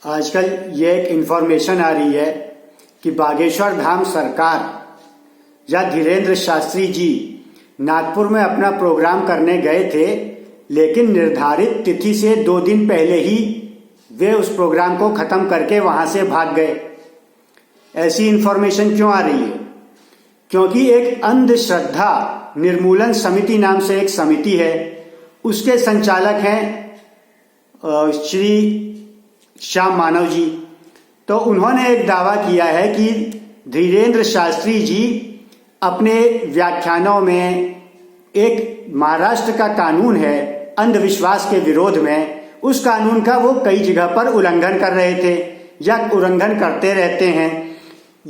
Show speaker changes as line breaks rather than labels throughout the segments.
आजकल ये एक इन्फॉर्मेशन आ रही है कि बागेश्वर धाम सरकार या धीरेन्द्र शास्त्री जी नागपुर में अपना प्रोग्राम करने गए थे, लेकिन निर्धारित तिथि से 2 दिन पहले ही वे उस प्रोग्राम को खत्म करके वहां से भाग गए। ऐसी इन्फॉर्मेशन क्यों आ रही है? क्योंकि एक अंधश्रद्धा निर्मूलन समिति नाम से एक समिति है, उसके संचालक हैं श्री श्याम मानव जी। तो उन्होंने एक दावा किया है कि धीरेन्द्र शास्त्री जी अपने व्याख्यानों में एक महाराष्ट्र का कानून है अंधविश्वास के विरोध में, उस कानून का वो कई जगह पर उल्लंघन कर रहे थे या उल्लंघन करते रहते हैं।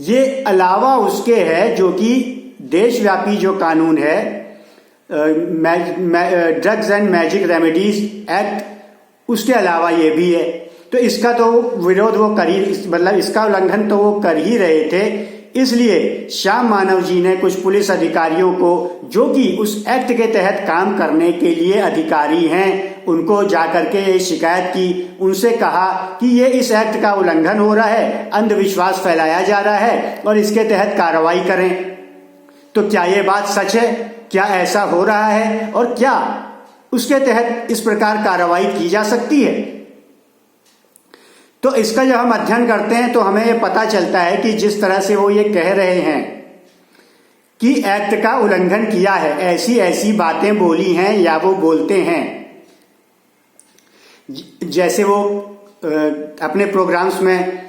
ये अलावा उसके है जो कि देशव्यापी जो कानून है drugs and magic remedies act, उसके अलावा ये भी है। तो इसका तो विरोध वो कर ही, मतलब इसका उल्लंघन तो वो कर ही रहे थे। इसलिए श्याम मानव जी ने कुछ पुलिस अधिकारियों को, जो कि उस एक्ट के तहत काम करने के लिए अधिकारी हैं, उनको जाकर के ये शिकायत की। उनसे कहा कि ये इस एक्ट का उल्लंघन हो रहा है, अंधविश्वास फैलाया जा रहा है और इसके तहत कार्रवाई करें। तो क्या ये बात सच है? क्या ऐसा हो रहा है? और क्या उसके तहत इस प्रकार कार्रवाई की जा सकती है? तो इसका जब हम अध्ययन करते हैं तो हमें यह पता चलता है कि जिस तरह से वो ये कह रहे हैं कि एक्ट का उल्लंघन किया है, ऐसी ऐसी बातें बोली हैं या वो बोलते हैं, जैसे वो अपने प्रोग्राम्स में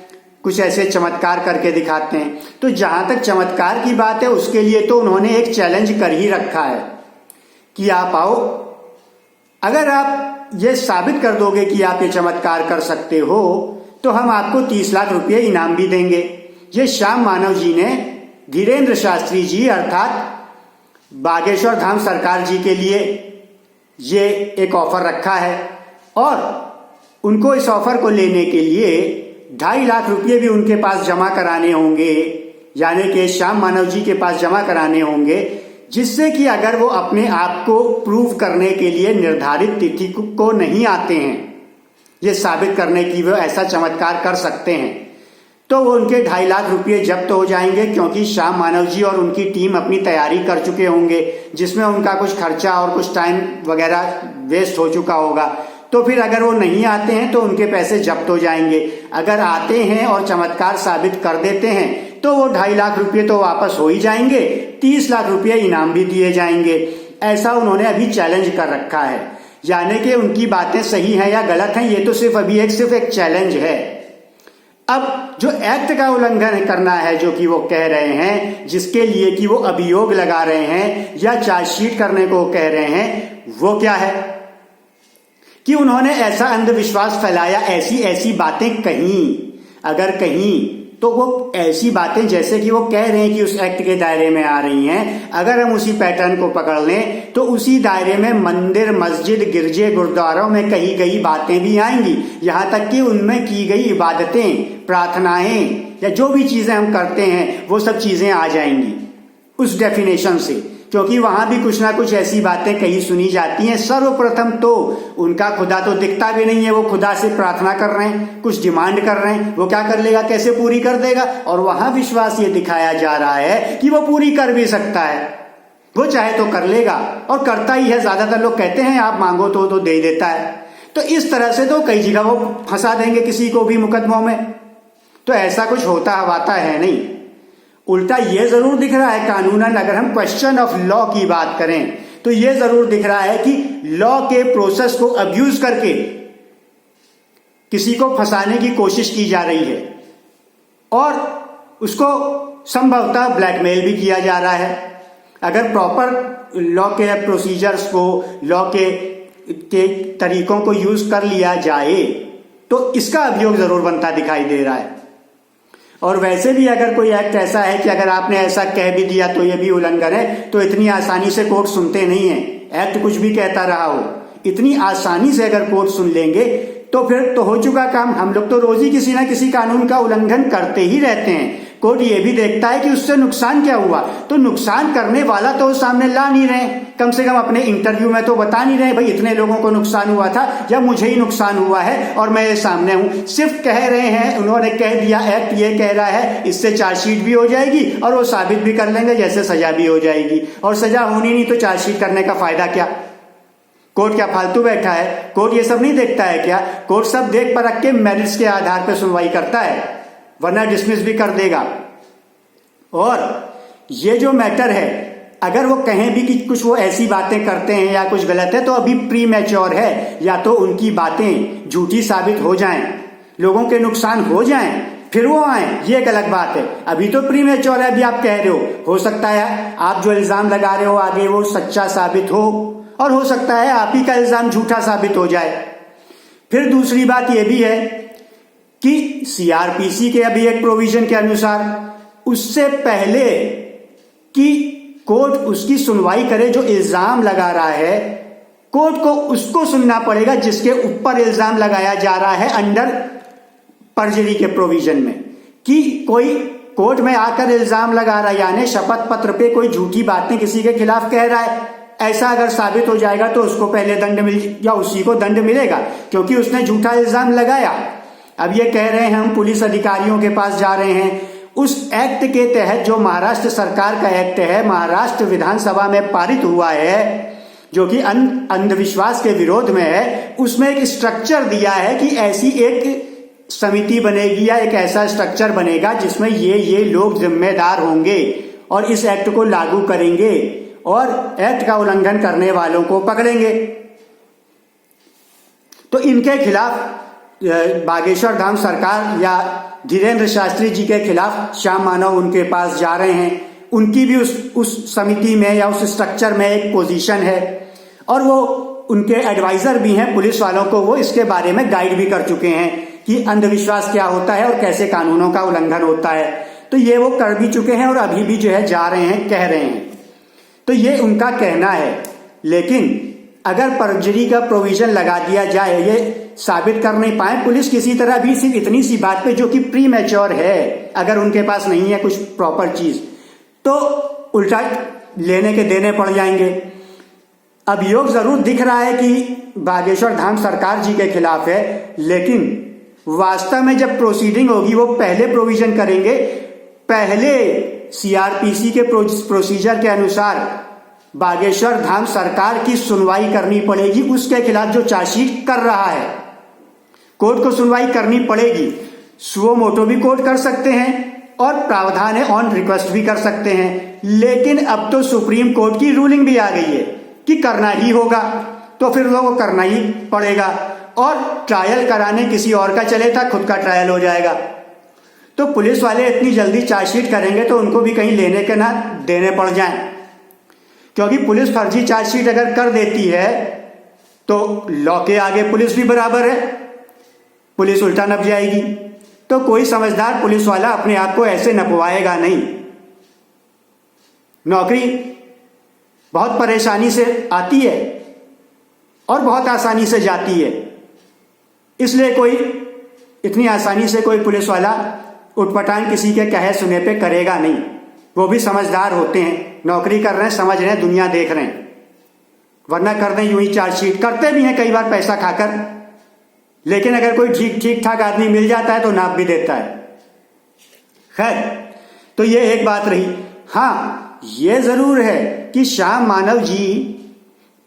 कुछ ऐसे चमत्कार करके दिखाते हैं। तो जहां तक चमत्कार की बात है, उसके लिए तो उन्होंने एक चैलेंज कर ही रखा है कि आप आओ, अगर आप ये साबित कर दोगे कि आप ये चमत्कार कर सकते हो तो हम आपको 30 लाख रुपए इनाम भी देंगे। ये श्याम मानव जी ने धीरेन्द्र शास्त्री जी अर्थात बागेश्वर धाम सरकार जी के लिए ये एक ऑफर रखा है और उनको इस ऑफर को लेने के लिए 2.5 लाख रुपए भी उनके पास जमा कराने होंगे, यानी कि श्याम मानव जी के पास जमा कराने होंगे, जिससे कि अगर वो अपने आप को प्रूव करने के लिए निर्धारित तिथि को नहीं आते हैं, ये साबित करने की वो ऐसा चमत्कार कर सकते हैं, तो वो उनके 2.5 लाख रुपए जब्त हो जाएंगे। क्योंकि श्याम मानव जी और उनकी टीम अपनी तैयारी कर चुके होंगे, जिसमें उनका कुछ खर्चा और कुछ टाइम वगैरह वेस्ट हो चुका होगा। तो फिर अगर वो नहीं आते हैं तो उनके पैसे जब्त हो जाएंगे। अगर आते हैं और चमत्कार साबित कर देते हैं तो वो 2.5 लाख रुपए तो वापस हो ही जाएंगे, 30 लाख रुपए इनाम भी दिए जाएंगे। ऐसा उन्होंने अभी चैलेंज कर रखा है। यानी कि उनकी बातें सही हैं या गलत हैं, ये तो सिर्फ एक चैलेंज है। अब जो एक्ट का उल्लंघन करना है, जो कि वो कह रहे हैं, जिसके लिए कि वो अभियोग लगा रहे हैं या चार्जशीट करने को कह रहे हैं, वो क्या है कि उन्होंने ऐसा अंधविश्वास फैलाया, ऐसी ऐसी बातें कहीं, अगर कहीं तो वो ऐसी बातें जैसे कि वो कह रहे हैं कि उस एक्ट के दायरे में आ रही हैं। अगर हम उसी पैटर्न को पकड़ लें तो उसी दायरे में मंदिर, मस्जिद, गिरजे, गुरुद्वारों में कही गई बातें भी आएंगी। यहां तक कि उनमें की गई इबादतें, प्रार्थनाएं या जो भी चीजें हम करते हैं, वो सब चीजें आ जाएंगी उस डेफिनेशन से। क्योंकि वहां भी कुछ ना कुछ ऐसी बातें कही सुनी जाती हैं। सर्वप्रथम तो उनका खुदा तो दिखता भी नहीं है, वो खुदा से प्रार्थना कर रहे हैं, कुछ डिमांड कर रहे हैं, वो क्या कर लेगा, कैसे पूरी कर देगा? और वहां विश्वास ये दिखाया जा रहा है कि वो पूरी कर भी सकता है, वो चाहे तो कर लेगा और करता ही है। ज्यादातर लोग कहते हैं आप मांगो तो दे देता है। तो इस तरह से तो कई जगह वो फंसा देंगे किसी को भी मुकदमों में। तो ऐसा कुछ होता हवाता है नहीं। उल्टा ये जरूर दिख रहा है कानूनन, अगर हम क्वेश्चन ऑफ लॉ की बात करें तो ये जरूर दिख रहा है कि लॉ के प्रोसेस को अब्यूज करके किसी को फंसाने की कोशिश की जा रही है और उसको संभवतः ब्लैकमेल भी किया जा रहा है। अगर प्रॉपर लॉ के प्रोसीजर्स को, लॉ के तरीकों को यूज कर लिया जाए तो इसका अभियोग जरूर बनता दिखाई दे रहा है। और वैसे भी अगर कोई एक्ट ऐसा है कि अगर आपने ऐसा कह भी दिया तो ये भी उल्लंघन है, तो इतनी आसानी से कोर्ट सुनते नहीं है। एक्ट कुछ भी कहता रहा हो, इतनी आसानी से अगर कोर्ट सुन लेंगे तो फिर तो हो चुका काम। हम लोग तो रोज ही किसी ना किसी कानून का उल्लंघन करते ही रहते हैं। कोर्ट ये भी देखता है कि उससे नुकसान क्या हुआ। तो नुकसान करने वाला तो सामने ला नहीं रहे, कम से कम अपने इंटरव्यू में तो बता नहीं रहे भाई इतने लोगों को नुकसान हुआ था या मुझे ही नुकसान हुआ है और मैं ये सामने हूं। सिर्फ कह रहे हैं, उन्होंने कह दिया, एक्ट ये कह रहा है इससे चार्जशीट भी हो जाएगी और वो साबित भी कर लेंगे, जैसे सजा भी हो जाएगी। और सजा होनी नहीं तो चार्जशीट करने का फायदा क्या? कोर्ट क्या फालतू बैठा है? कोर्ट ये सब नहीं देखता है क्या? कोर्ट सब देख परख के मेरिट्स के आधार पर सुनवाई करता है, वरना डिसमिस भी कर देगा। और ये जो मैटर है, अगर वो कहें भी कि कुछ वो ऐसी बातें करते हैं या कुछ गलत है, तो अभी प्री मैच्योर है, या तो उनकी बातें झूठी साबित हो जाएं, लोगों के नुकसान हो जाएं, फिर वो आए, ये एक अलग बात है। अभी तो प्री मैच्योर है, अभी आप कह रहे हो सकता है आप जो इल्जाम लगा रहे हो आगे वो सच्चा साबित हो, और हो सकता है आप ही का इल्जाम झूठा साबित हो जाए। फिर दूसरी बात यह भी है कि सीआरपीसी के अभी एक प्रोविजन के अनुसार उससे पहले कि कोर्ट उसकी सुनवाई करे, जो इल्जाम लगा रहा है कोर्ट को उसको सुनना पड़ेगा जिसके ऊपर इल्जाम लगाया जा रहा है अंडर परजरी के प्रोविजन में। कि कोई कोर्ट में आकर इल्जाम लगा रहा है, यानी शपथ पत्र पे कोई झूठी बातें किसी के खिलाफ कह रहा है, ऐसा अगर साबित हो जाएगा तो उसको पहले दंड मिल या उसी को दंड मिलेगा, क्योंकि उसने झूठा इल्जाम लगाया। अब ये कह रहे हैं हम पुलिस अधिकारियों के पास जा रहे हैं, उस एक्ट के तहत जो महाराष्ट्र सरकार का एक्ट है, महाराष्ट्र विधानसभा में पारित हुआ है, जो कि अंधविश्वास के विरोध में है, उसमें एक स्ट्रक्चर दिया है कि ऐसी एक समिति बनेगी या एक ऐसा स्ट्रक्चर बनेगा जिसमें ये लोग जिम्मेदार होंगे और इस एक्ट को लागू करेंगे और एक्ट का उल्लंघन करने वालों को पकड़ेंगे। तो इनके खिलाफ बागेश्वर धाम सरकार या धीरेन्द्र शास्त्री जी के खिलाफ श्याम मानव उनके पास जा रहे हैं। उनकी भी उस समिति में या उस स्ट्रक्चर में एक पोजीशन है और वो उनके एडवाइजर भी हैं पुलिस वालों को, वो इसके बारे में गाइड भी कर चुके हैं कि अंधविश्वास क्या होता है और कैसे कानूनों का उल्लंघन होता है। तो ये वो कर भी चुके हैं और अभी भी जो है जा रहे हैं, कह रहे हैं। तो ये उनका कहना है। लेकिन अगर परजरी का प्रोविजन लगा दिया जाए, ये साबित कर नहीं पाए पुलिस किसी तरह भी सिर्फ इतनी सी बात पे जो कि प्री मैच्योर है, अगर उनके पास नहीं है कुछ प्रॉपर चीज, तो उल्टा लेने के देने पड़ जाएंगे। अभियोग जरूर दिख रहा है कि बागेश्वर धाम सरकार जी के खिलाफ है, लेकिन वास्तव में जब प्रोसीडिंग होगी वो पहले प्रोविजन करेंगे, पहले सीआरपीसी के प्रोसीजर के अनुसार बागेश्वर धाम सरकार की सुनवाई करनी पड़ेगी, उसके खिलाफ जो चार्जशीट कर रहा है कोर्ट को सुनवाई करनी पड़ेगी। सुओ मोटो भी कोर्ट कर सकते हैं और प्रावधान है ऑन रिक्वेस्ट भी कर सकते हैं, लेकिन अब तो सुप्रीम कोर्ट की रूलिंग भी आ गई है कि करना ही होगा, तो फिर लोगों को करना ही पड़ेगा। और ट्रायल कराने किसी और का चले था, खुद का ट्रायल हो जाएगा। तो पुलिस वाले इतनी जल्दी चार्जशीट करेंगे तो उनको भी कहीं लेने के ना देने पड़ जाएं, क्योंकि पुलिस फर्जी चार्जशीट अगर कर देती है तो लॉ के आगे पुलिस भी बराबर है, पुलिस उल्टा नप जाएगी। तो कोई समझदार पुलिस वाला अपने आप को ऐसे नपवाएगा नहीं। नौकरी बहुत परेशानी से आती है और बहुत आसानी से जाती है, इसलिए कोई इतनी आसानी से कोई पुलिस वाला उठपटांग किसी के कहे सुने पे करेगा नहीं। वो भी समझदार होते हैं, नौकरी कर रहे हैं, समझ रहे हैं, दुनिया देख रहे हैं, वरना कर दें यूं ही चार्जशीट। करते भी हैं कई बार पैसा खाकर, लेकिन अगर कोई ठीक ठाक आदमी मिल जाता है तो नाप भी देता है। खैर, तो ये एक बात रही। हाँ, ये जरूर है कि श्याम मानव जी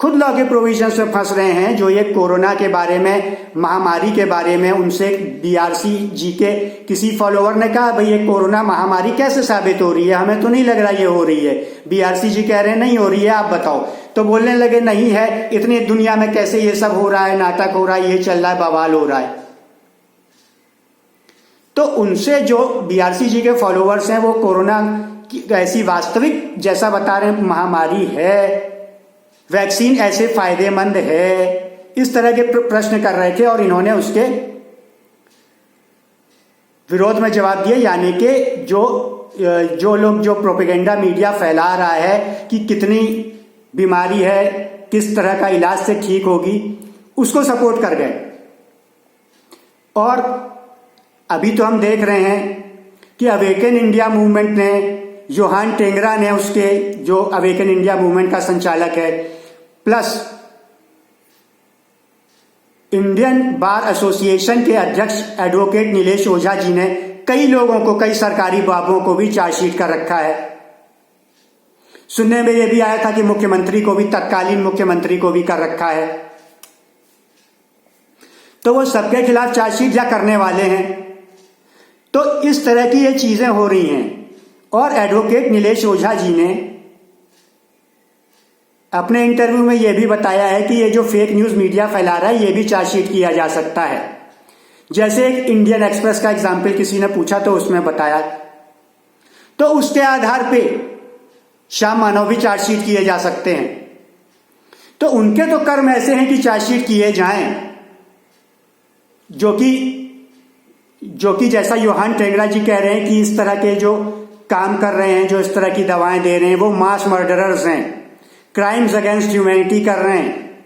खुद लॉ के प्रोविजन में फंस रहे हैं, जो ये कोरोना के बारे में, महामारी के बारे में उनसे बीआरसी जी के किसी फॉलोअर ने कहा भाई ये कोरोना महामारी कैसे साबित हो रही है, हमें तो नहीं लग रहा ये हो रही है। बीआरसी जी कह रहे हैं नहीं हो रही है, आप बताओ। तो बोलने लगे नहीं है, इतनी दुनिया में कैसे ये सब हो रहा है, नाटक हो रहा है, ये चल रहा है, बवाल हो रहा है। तो उनसे जो बीआरसी जी के फॉलोअर्स हैं वो कोरोना की ऐसी वास्तविक जैसा बता रहे हैं महामारी है, वैक्सीन ऐसे फायदेमंद है, इस तरह के प्रश्न कर रहे थे और इन्होंने उसके विरोध में जवाब दिया। यानी कि जो लोग जो प्रोपेगेंडा मीडिया फैला रहा है कि कितनी बीमारी है, किस तरह का इलाज से ठीक होगी, उसको सपोर्ट कर गए। और अभी तो हम देख रहे हैं कि अवेकन इंडिया मूवमेंट ने, योहान टेंगरा ने, उसके जो अवेकन इंडिया मूवमेंट का संचालक है, प्लस इंडियन बार एसोसिएशन के अध्यक्ष एडवोकेट नीलेश ओझा जी ने कई लोगों को, कई सरकारी बाबुओं को भी चार्जशीट कर रखा है। सुनने में यह भी आया था कि मुख्यमंत्री को भी, तत्कालीन मुख्यमंत्री को भी कर रखा है। तो वो सबके खिलाफ चार्जशीट या करने वाले हैं। तो इस तरह की ये चीजें हो रही हैं। और एडवोकेट नीलेश ओझा जी ने अपने इंटरव्यू में यह भी बताया है कि ये जो फेक न्यूज मीडिया फैला रहा है, ये भी चार्जशीट किया जा सकता है। जैसे एक इंडियन एक्सप्रेस का एग्जाम्पल किसी ने पूछा तो उसमें बताया, तो उसके आधार पे श्याम मानव भी चार्जशीट किए जा सकते हैं। तो उनके तो कर्म ऐसे हैं कि चार्जशीट किए जाएं, जो कि जैसा योहान टेंगरा जी कह रहे हैं कि इस तरह के जो काम कर रहे हैं, जो इस तरह की दवाएं दे रहे हैं, वो मास मर्डरर्स हैं, क्राइम्स अगेंस्ट ह्यूमैनिटी कर रहे हैं।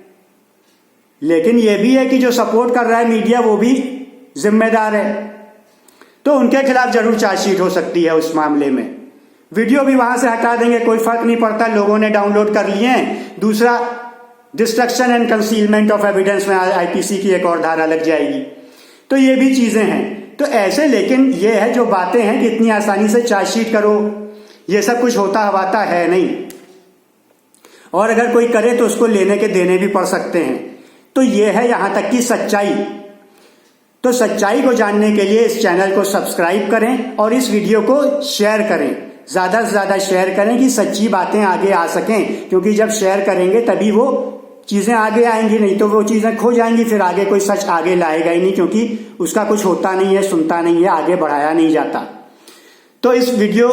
लेकिन यह भी है कि जो सपोर्ट कर रहा है मीडिया, वो भी जिम्मेदार है। तो उनके खिलाफ जरूर चार्जशीट हो सकती है उस मामले में। वीडियो भी वहां से हटा देंगे, कोई फर्क नहीं पड़ता, लोगों ने डाउनलोड कर लिए हैं। दूसरा, destruction and concealment of evidence में आईपीसी की एक और धारा लग जाएगी। तो ये भी चीजें हैं। तो ऐसे, लेकिन ये है जो बातें हैं कि इतनी आसानी से चार्जशीट करो, ये सब कुछ होता हवाता है नहीं। और अगर कोई करे तो उसको लेने के देने भी पड़ सकते हैं। तो ये है यहां तक की सच्चाई। तो सच्चाई को जानने के लिए इस चैनल को सब्सक्राइब करें और इस वीडियो को शेयर करें, ज्यादा से ज्यादा शेयर करें कि सच्ची बातें आगे आ सकें। क्योंकि जब शेयर करेंगे तभी वो चीजें आगे आएंगी, नहीं तो वो चीजें खो जाएंगी, फिर आगे कोई सच आगे लाएगा ही नहीं, क्योंकि उसका कुछ होता नहीं है, सुनता नहीं है, आगे बढ़ाया नहीं जाता। तो इस वीडियो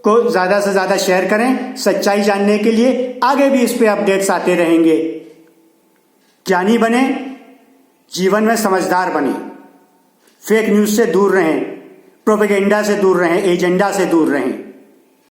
को ज्यादा से ज्यादा शेयर करें सच्चाई जानने के लिए। आगे भी इस पे अपडेट्स आते रहेंगे। ज्ञानी बने, जीवन में समझदार बने, फेक न्यूज से दूर रहें, प्रोपेगेंडा से दूर रहें, एजेंडा से दूर रहें।